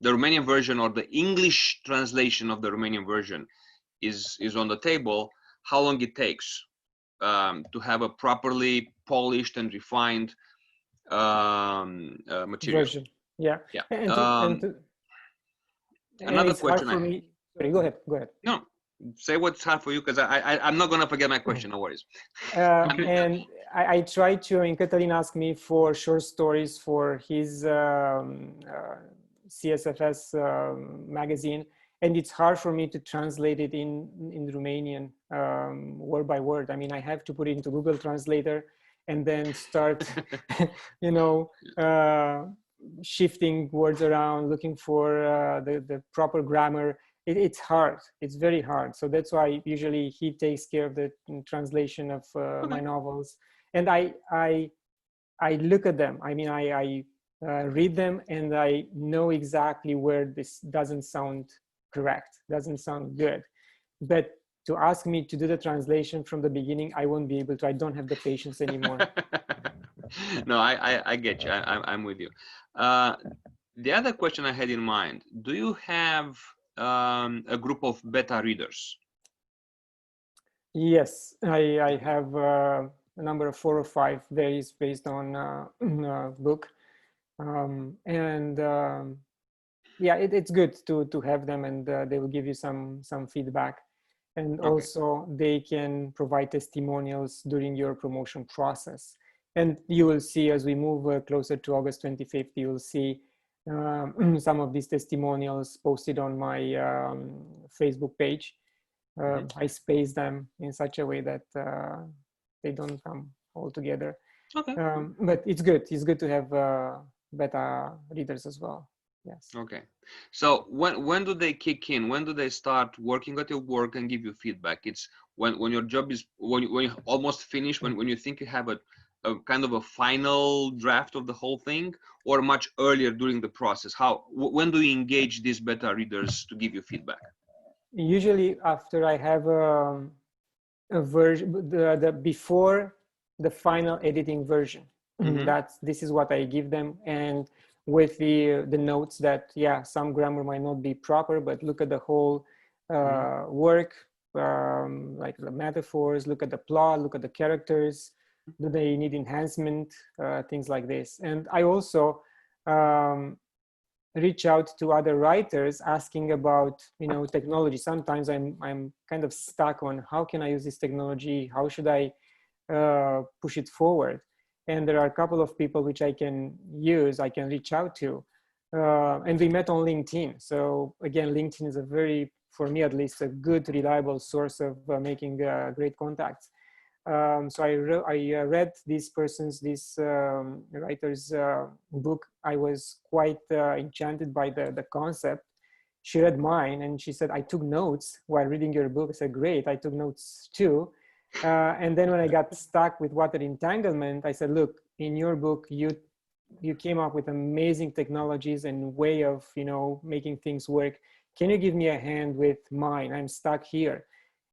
Speaker 3: Romanian version or the English translation of the Romanian version is on the table, how long it takes to have a properly polished and refined material.
Speaker 4: Version. Yeah.
Speaker 3: Yeah.
Speaker 4: And
Speaker 3: Another
Speaker 4: it's hard
Speaker 3: question
Speaker 4: for
Speaker 3: I have.
Speaker 4: me. Sorry, go ahead. Go ahead.
Speaker 3: No, say what's hard for you, because I'm not gonna forget my question. No worries.
Speaker 4: And I try to, and Cătălin asked me for short stories for his CSFS magazine, and it's hard for me to translate it in Romanian word by word. I mean, I have to put it into Google Translator and then start, you know, shifting words around, looking for the proper grammar. It's hard. It's very hard. So that's why usually he takes care of the translation of my novels. And I look at them. I mean, I read them and I know exactly where this doesn't sound correct, doesn't sound good. But to ask me to do the translation from the beginning, I won't be able to. I don't have the patience anymore.
Speaker 3: No, I get you. I'm with you. The other question I had in mind, do you have a group of beta readers?
Speaker 4: Yes, I have a number of 4 or 5, varies based on book. Yeah, it's good to have them, and they will give you some feedback. And
Speaker 3: Okay.
Speaker 4: also they can provide testimonials during your promotion process. And you will see as we move closer to August 25th, you will see some of these testimonials posted on my Facebook page. I space them in such a way that they don't come all together.
Speaker 3: Okay.
Speaker 4: But it's good. It's good to have beta readers as well. Yes.
Speaker 3: Okay. So when do they kick in? When do they start working at your work and give you feedback? It's when your job is when you almost finish, when you think you have a kind of a final draft of the whole thing, or much earlier during the process? When do you engage these beta readers to give you feedback?
Speaker 4: Usually after I have a version, the before the final editing version. This is what I give them, and with the notes that, yeah, some grammar might not be proper, but look at the whole work, like the metaphors, look at the plot, look at the characters, do they need enhancement, things like this. And I also reach out to other writers asking about, you know, technology. Sometimes I'm kind of stuck on how can I use this technology, how should I push it forward. And there are a couple of people which I can use, I can reach out to. And we met on LinkedIn. So again, LinkedIn is a very, for me at least, a good, reliable source of making great contacts. So I read this writer's book. I was quite enchanted by the concept. She read mine and she said, I took notes while reading your book. I said, great, I took notes too. And then when I got stuck with Water Entanglement, I said, look, in your book, you came up with amazing technologies and way of, you know, making things work. Can you give me a hand with mine? I'm stuck here.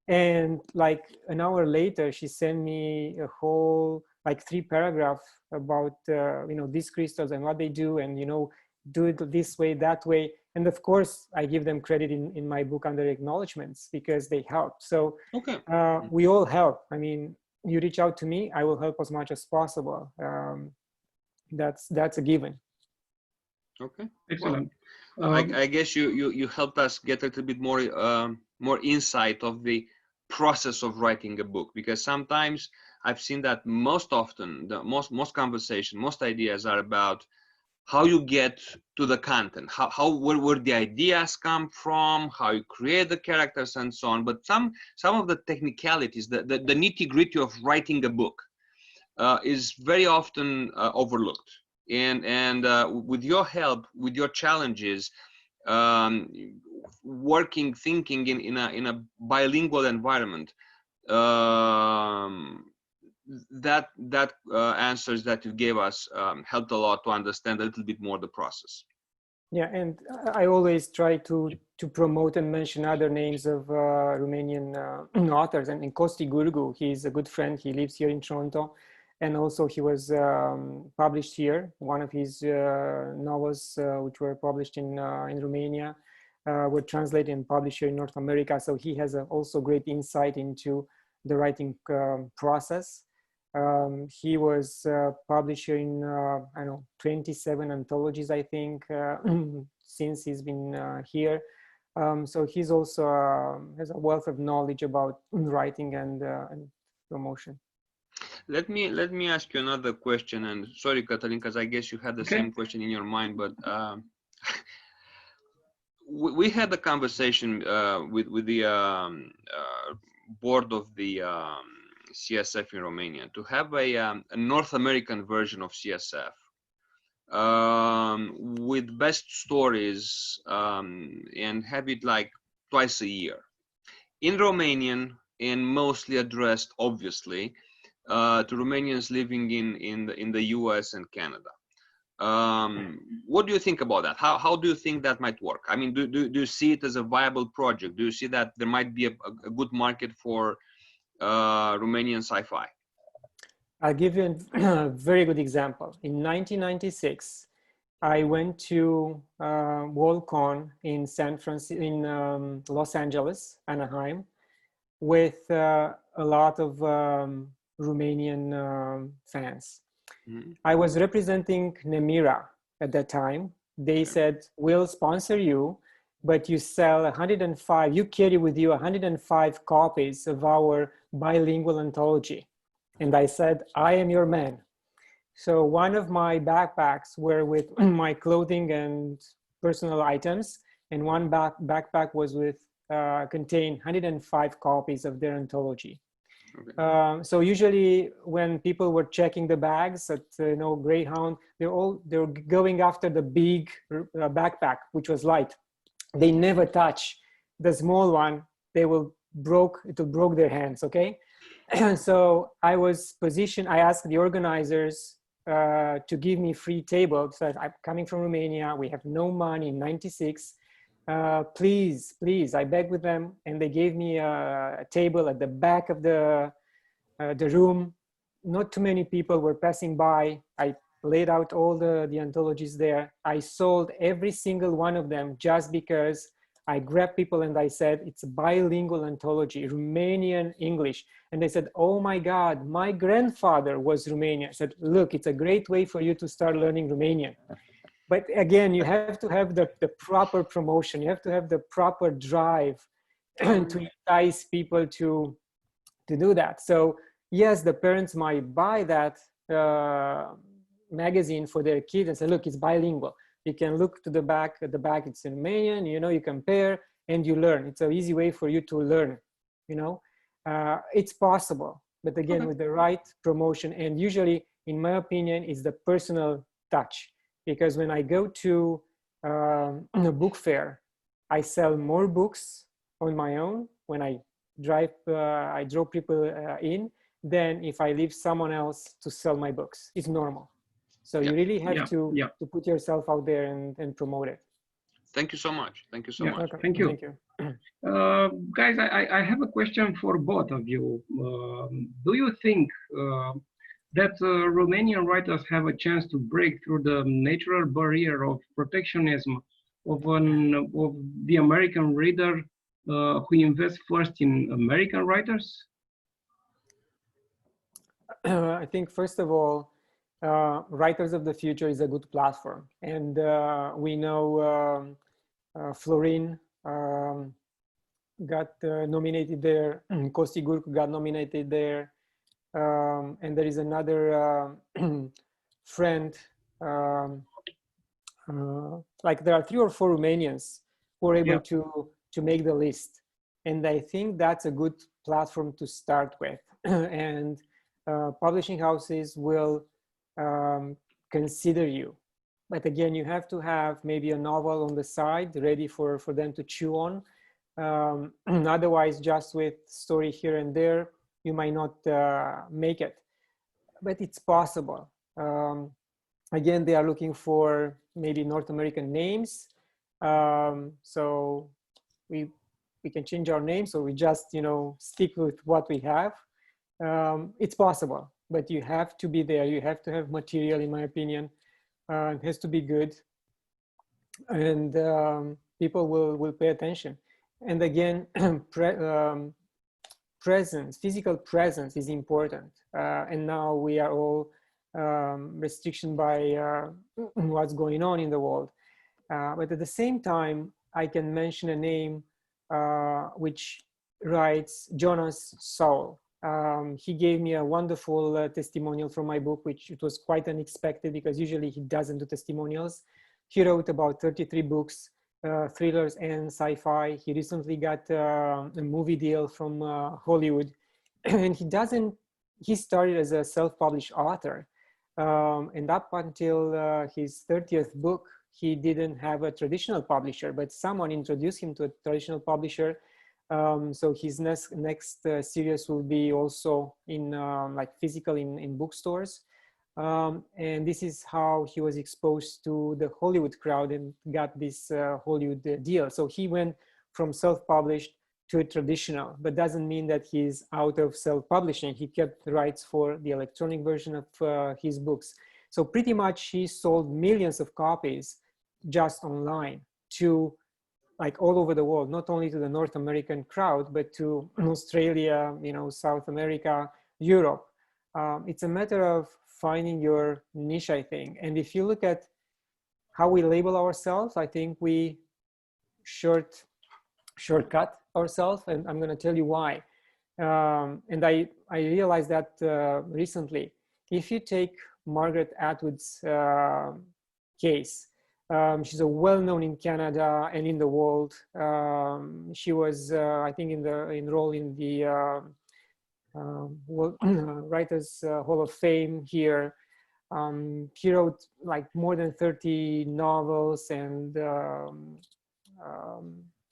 Speaker 4: And like an hour later, she sent me a whole, like 3 paragraphs about, you know, these crystals and what they do, and, you know, do it this way, that way. And of course, I give them credit in my book under acknowledgements because they help. So
Speaker 3: okay.
Speaker 4: We all help. I mean, you reach out to me, I will help as much as possible. That's a given.
Speaker 3: Okay.
Speaker 2: Excellent.
Speaker 3: Well, I guess you helped us get a little bit more insight of the process of writing a book, because sometimes I've seen that most often most conversation, most ideas are about how you get to the content, where the ideas come from, how you create the characters and so on. But some of the technicalities, the nitty-gritty of writing a book is very often overlooked. And with your help, with your challenges, thinking in a bilingual environment, that answers that you gave us helped a lot to understand a little bit more the process.
Speaker 4: Yeah, and I always try to promote and mention other names of Romanian authors. And in Costi Gurgu, he's a good friend. He lives here in Toronto, and also he was published here. One of his novels, which were published in Romania, were translated and published here in North America. So he has also great insight into the writing process. He was published in, I don't know, 27 anthologies, I think, since he's been here. So he's also has a wealth of knowledge about writing and promotion.
Speaker 3: Let me ask you another question, and sorry, Cătălin, because I guess you had the same question in your mind, but we had a conversation with the board of the CSF in Romania to have a North American version of CSF with best stories and have it like twice a year in Romanian, and mostly addressed obviously to Romanians living in the US and Canada. What do you think about that? How do you think that might work? I mean, do you see it as a viable project? Do you see that there might be a good market for Romanian sci-fi?
Speaker 4: I'll give you a very good example. In 1996, I went to WorldCon in Los Angeles, Anaheim, with a lot of Romanian fans. Mm-hmm. I was representing Nemira at that time. They said, we'll sponsor you, but you sell 105, you carry with you 105 copies of our bilingual anthology. And I said, I am your man. So one of my backpacks were with my clothing and personal items, and one backpack was with, contained 105 copies of their anthology. Okay. So usually when people were checking the bags at Greyhound, they were going after the big backpack, which was light. They never touch the small one. It will broke their hands. Okay. So I was positioned. I asked the organizers to give me free table. So I'm coming from Romania. We have no money in '96. Please, I begged with them, and they gave me a table at the back of the room. Not too many people were passing by. I laid out all the anthologies there. I sold every single one of them just because I grabbed people and I said, it's a bilingual anthology, Romanian, English. And they said, oh my God, my grandfather was Romanian. I said, look, it's a great way for you to start learning Romanian. But again, you have to have the proper promotion. You have to have the proper drive to entice people to do that. So yes, the parents might buy that magazine for their kids and say, look, it's bilingual. You can look to the back, at the back it's in Romanian, you compare and you learn. It's an easy way for you to learn, It's possible, but again, with the right promotion. And usually, in my opinion, it's the personal touch. Because when I go to a book fair, I sell more books on my own when I draw people in than if I leave someone else to sell my books. It's normal. So you really have to put yourself out there and promote it.
Speaker 3: Thank you so much. Thank you so much.
Speaker 2: Okay. Thank you.
Speaker 4: Thank you.
Speaker 2: Guys, I have a question for both of you. Do you think that Romanian writers have a chance to break through the natural barrier of protectionism of the American reader who invests first in American writers?
Speaker 4: I think, first of all, Writers of the Future is a good platform. And we know Florin got nominated there, Costi Gurgu got nominated there, and there is another friend, like there are 3 or 4 Romanians who are able to make the list. And I think that's a good platform to start with. And publishing houses will consider you. But again, you have to have maybe a novel on the side ready for them to chew on. Otherwise, just with story here and there, you might not make it. But it's possible. Again, they are looking for maybe North American names. So we can change our names, or we just, stick with what we have. It's possible, but you have to be there. You have to have material, in my opinion. It has to be good, and people will pay attention. And again, presence, physical presence is important. And now we are all restriction by what's going on in the world. But at the same time, I can mention a name which writes Jonas Saul. He gave me a wonderful testimonial from my book, which it was quite unexpected because usually he doesn't do testimonials. He wrote about 33 books, thrillers and sci-fi. He recently got a movie deal from Hollywood, and he started as a self-published author. And up until his 30th book, he didn't have a traditional publisher, but someone introduced him to a traditional publisher. So his next series will be also in like physical in bookstores. And this is how he was exposed to the Hollywood crowd and got this Hollywood deal. So he went from self-published to a traditional, but doesn't mean that he's out of self-publishing. He kept the rights for the electronic version of his books. So pretty much he sold millions of copies just online to like all over the world, not only to the North American crowd, but to Australia, South America, Europe. It's a matter of finding your niche, I think. And if you look at how we label ourselves, I think we shortcut ourselves, and I'm going to tell you why. And I realized that recently. If you take Margaret Atwood's case, she's a well-known in Canada and in the world. She was, I think, enrolled in the Writers Hall of Fame here. She wrote like more than 30 novels and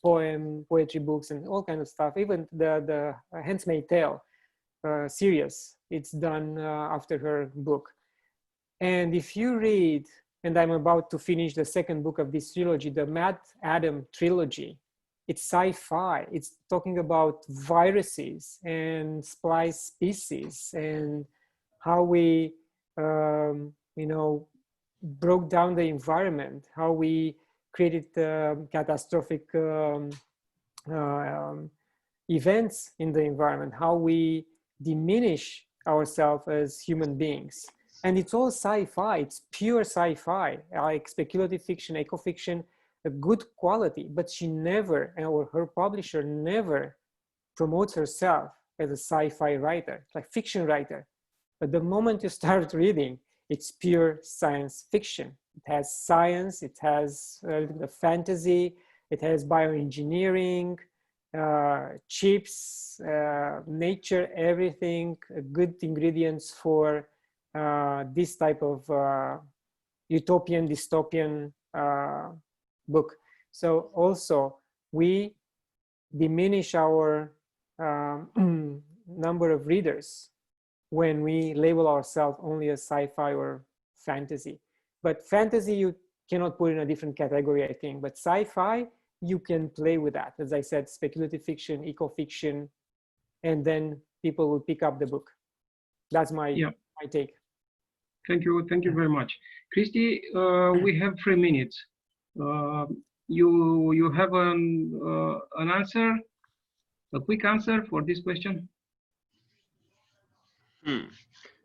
Speaker 4: poetry books and all kinds of stuff. Even the Handmaid's Tale series, it's done after her book. And if you read, and I'm about to finish the second book of this trilogy, the Mad Adam trilogy, it's sci-fi. It's talking about viruses and splice species and how we, broke down the environment, how we created catastrophic events in the environment, how we diminish ourselves as human beings. And it's all sci-fi, it's pure sci-fi, like speculative fiction, eco-fiction, a good quality, but she never, or her publisher never promotes herself as a sci-fi writer, like fiction writer. But the moment you start reading, it's pure science fiction. It has science, it has the fantasy, it has bioengineering, chips, nature, everything, good ingredients for this type of utopian, dystopian book. So also we diminish our number of readers when we label ourselves only as sci-fi or fantasy. But fantasy you cannot put in a different category, I think. But sci-fi, you can play with that. As I said, speculative fiction, eco-fiction, and then people will pick up the book. That's my take.
Speaker 2: Thank you very much. Christy, we have 3 minutes. You have an answer, a quick answer for this question?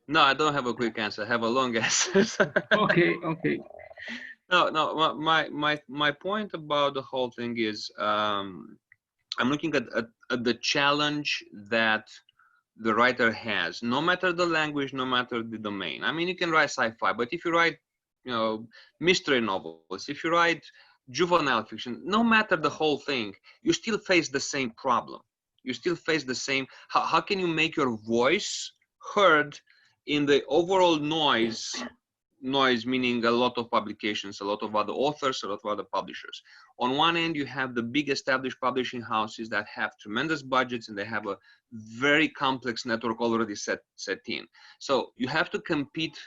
Speaker 3: No, I don't have a quick answer. I have a long answer.
Speaker 2: Okay.
Speaker 3: No. My point about the whole thing is, I'm looking at the challenge that the writer has, no matter the language, no matter the domain. I mean, you can write sci-fi, but if you write, mystery novels, if you write juvenile fiction, no matter the whole thing, you still face the same problem. You still face the same. How can you make your voice heard in the overall noise noise, meaning a lot of publications, a lot of other authors, a lot of other publishers. On one end, you have the big established publishing houses that have tremendous budgets and they have a very complex network already set in. So you have to compete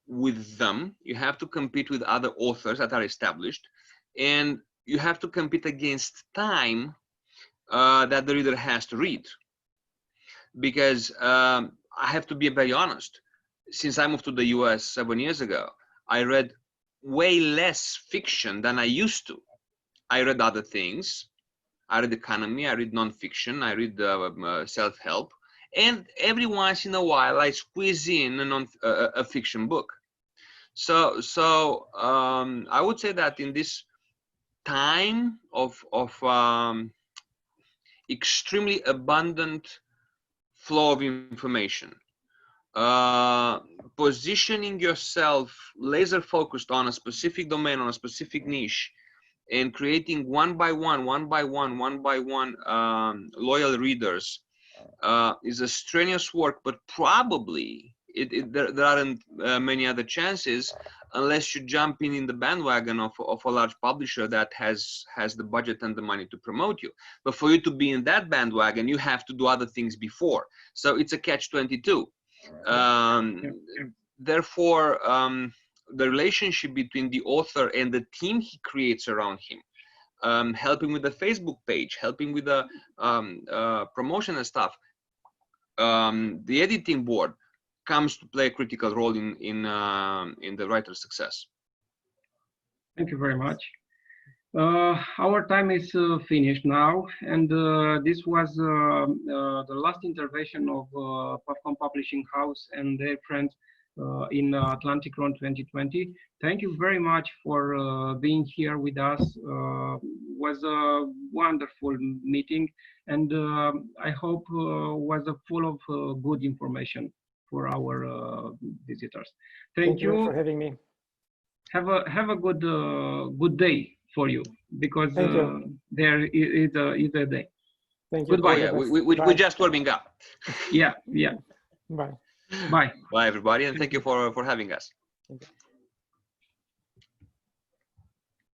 Speaker 3: with them. You have to compete with other authors that are established, and you have to compete against time that the reader has to read. Because I have to be very honest, since I moved to the US 7 years ago, I read way less fiction than I used to. I read other things. I read economy, I read nonfiction, I read self-help, and every once in a while I squeeze in a fiction book. So I would say that in this time of extremely abundant flow of information, positioning yourself laser focused on a specific domain, on a specific niche, and creating one by one loyal readers is a strenuous work, but probably there aren't many other chances unless you jump in the bandwagon of a large publisher that has the budget and the money to promote you. But for you to be in that bandwagon, you have to do other things before. So it's a catch-22. Therefore, the relationship between the author and the team he creates around him, helping with the Facebook page, helping with the promotion and stuff, the editing board comes to play a critical role in the writer's success.
Speaker 2: Thank you very much. Our time is finished now, and this was the last intervention of Puffcom Publishing House and their friends in Atlantykron 2020. Thank you very much for being here with us. Was a wonderful meeting, and I hope was full of good information for our visitors. Thank you
Speaker 4: for having me.
Speaker 2: Have a good day for you, because there is a day.
Speaker 4: Thank you.
Speaker 2: Goodbye.
Speaker 3: Oh, yeah, we're just warming up.
Speaker 2: Yeah.
Speaker 4: Bye.
Speaker 2: Bye.
Speaker 3: Bye, everybody, and thank you for having us.
Speaker 4: Thank you.